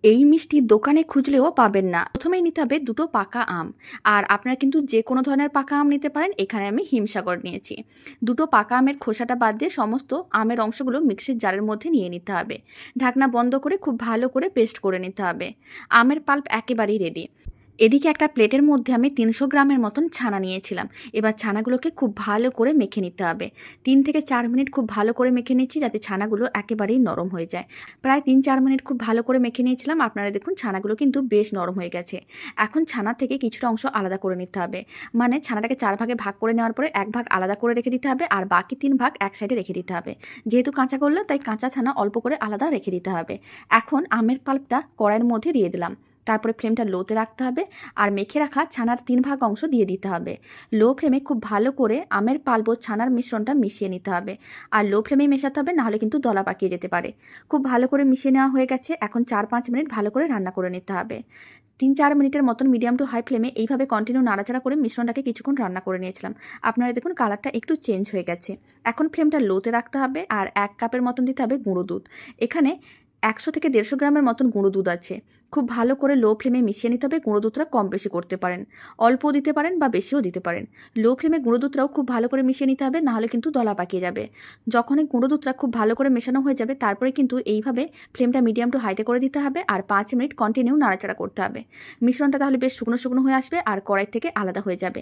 এই মিষ্টি দোকানে খুঁজলেও পাবেন না। প্রথমেই নিতে হবে দুটো পাকা আম। আর আপনারা কিন্তু যে কোনো ধরনের পাকা আম নিতে পারেন। এখানে আমি হিমসাগর নিয়েছি। দুটো পাকা আমের খোসাটা বাদ দিয়ে সমস্ত আমের অংশগুলো মিক্সির জারের মধ্যে নিয়ে নিতে হবে। ঢাকনা বন্ধ করে খুব ভালো করে পেস্ট করে নিতে হবে। আমের পাল্প একেবারেই রেডি। এদিকে একটা প্লেটের মধ্যে আমি ৩০০ গ্রামের মতন ছানা নিয়েছিলাম। এবার ছানাগুলোকে খুব ভালো করে মেখে নিতে হবে। ৩ থেকে ৪ মিনিট খুব ভালো করে মেখে নিচ্ছি, যাতে ছানাগুলো একেবারেই নরম হয়ে যায়। প্রায় ৩-৪ মিনিট খুব ভালো করে মেখে নিয়েছিলাম। আপনারা দেখুন ছানাগুলো কিন্তু বেশ নরম হয়ে গেছে। এখন ছানা থেকে কিছুটা অংশ আলাদা করে নিতে হবে। মানে ছানাটাকে ৪ ভাগে ভাগ করে নেওয়ার পরে ১ ভাগ আলাদা করে রেখে দিতে হবে, আর বাকি ৩ ভাগ এক সাইডে রেখে দিতে হবে। যেহেতু কাঁচা করলে তাই কাঁচা ছানা অল্প করে আলাদা রেখে দিতে হবে। এখন আমের পাল্পটা কড়াইয়ের মধ্যে দিয়ে দিলাম। তারপরে ফ্লেমটা লোতে রাখতে হবে, আর মেখে রাখা ছানার ৩ ভাগ অংশ দিয়ে দিতে হবে। লো ফ্লেমে খুব ভালো করে আমের পাল্প ছানার মিশ্রণটা মিশিয়ে নিতে হবে। আর লো ফ্লেমে মেশাতে হবে, নাহলে কিন্তু দলা পাকিয়ে যেতে পারে। খুব ভালো করে মিশিয়ে নেওয়া হয়ে গেছে। এখন ৪-৫ মিনিট ভালো করে রান্না করে নিতে হবে। ৩-৪ মিনিটের মতন মিডিয়াম টু হাই ফ্লেমে এইভাবে কন্টিনিউ নাড়াচাড়া করে মিশ্রণটাকে কিছুক্ষণ রান্না করে নিয়েছিলাম। আপনারা দেখুন কালারটা একটু চেঞ্জ হয়ে গেছে। এখন ফ্লেমটা লোতে রাখতে হবে, আর ১ কাপের মতন দিতে হবে গুঁড়ো দুধ। এখানে ১০০ থেকে ১৫০ গ্রামের মতন গুঁড়ো দুধ আছে। খুব ভালো করে লো ফ্লেমে মিশিয়ে নিতে হবে। গুঁড়ো দুধটা কম বেশি করতে পারেন, অল্পও দিতে পারেন বা বেশিও দিতে পারেন। লো ফ্লেমে গুঁড়ো দুধটাও খুব ভালো করে মিশিয়ে নিতে হবে, নাহলে কিন্তু দলা পাকিয়ে যাবে। যখন এই গুঁড়ো দুধটা খুব ভালো করে মেশানো হয়ে যাবে, তারপরে কিন্তু এইভাবে ফ্লেমটা মিডিয়াম টু হাইতে করে দিতে হবে, আর ৫ মিনিট কন্টিনিউ নাড়াচাড়া করতে হবে। মিশ্রণটা তাহলে বেশ শুকনো শুকনো হয়ে আসবে, আর কড়াই থেকে আলাদা হয়ে যাবে।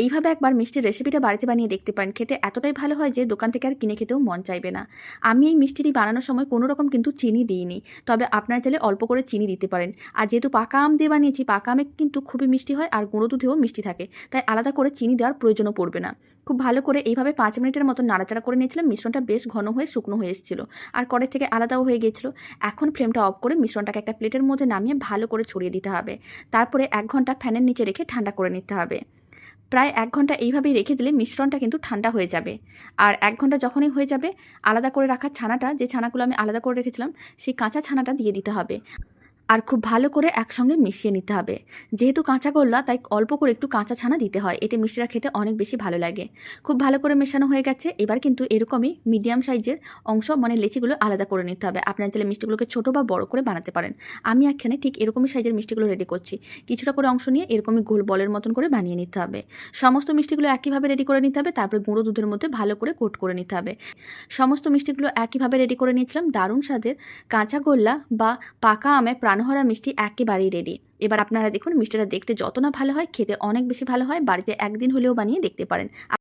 এইভাবে একবার মিষ্টির রেসিপিটা বাড়িতে বানিয়ে দেখতে পারেন। খেতে এতটাই ভালো হয় যে দোকান থেকে আর কিনে খেতেও মন চাইবে না। আমি এই মিষ্টিটি বানানোর সময় কোনো রকম কিন্তু চিনি দিইনি, তবে আপনারা চাইলে অল্প করে চিনি দিতে পারেন। আর যেহেতু পাকা আম দিয়ে বানিয়েছি, পাকা আমে কিন্তু খুবই মিষ্টি হয়, আর গুঁড়ো দুধেও মিষ্টি থাকে, তাই আলাদা করে চিনি দেওয়ার প্রয়োজনও পড়বে না। খুব ভালো করে এইভাবে ৫ মিনিটের মতো নাড়াচাড়া করে নিয়েছিলাম। মিশ্রণটা বেশ ঘন হয়ে শুকনো হয়ে এসেছিল, আর কড়াই থেকে আলাদাও হয়ে গিয়েছিল। এখন ফ্লেমটা অফ করে মিশ্রণটাকে একটা প্লেটের মধ্যে নামিয়ে ভালো করে ছড়িয়ে দিতে হবে। তারপরে ১ ঘন্টা ফ্যানের নিচে রেখে ঠান্ডা করে নিতে হবে। প্রায় ১ ঘন্টা এইভাবেই রেখে দিলে মিশ্রণটা কিন্তু ঠান্ডা হয়ে যাবে। আর ১ ঘন্টা যখনই হয়ে যাবে, আলাদা করে রাখা ছানাটা, যে ছানাগুলো আমি আলাদা করে রেখেছিলাম, সেই কাঁচা ছানাটা দিয়ে দিতে হবে। আর খুব ভালো করে একসঙ্গে মিশিয়ে নিতে হবে। যেহেতু কাঁচা গোল্লা, তাই অল্প করে একটু কাঁচা ছানা দিতে হয়, এতে মিষ্টিটা খেতে অনেক বেশি ভালো লাগে। খুব ভালো করে মেশানো হয়ে গেছে। এবার কিন্তু এরকমই মিডিয়াম সাইজের অংশ, মানে লেচিগুলো আলাদা করে নিতে হবে। আপনারা চাইলে মিষ্টিগুলোকে ছোটো বা বড় করে বানাতে পারেন। আমি এখানে ঠিক এরকমই সাইজের মিষ্টিগুলো রেডি করছি। কিছুটা করে অংশ নিয়ে এরকমই গোল বলের মতন করে বানিয়ে নিতে হবে। সমস্ত মিষ্টিগুলো একইভাবে রেডি করে নিতে হবে। তারপরে গুঁড়ো দুধের মধ্যে ভালো করে কোট করে নিতে হবে। সমস্ত মিষ্টিগুলো একইভাবে রেডি করে নিয়েছিলাম। দারুণ স্বাদের কাঁচা গোল্লা বা পাকা আমের প্রাণভরা মিষ্টি একেবারেই রেডি। এবার আপনারা দেখুন মিষ্টিটা দেখতে যত না ভালো হয়, খেতে অনেক বেশি ভালো হয়। বাড়িতে একদিন হলেও বানিয়ে দেখতে পারেন।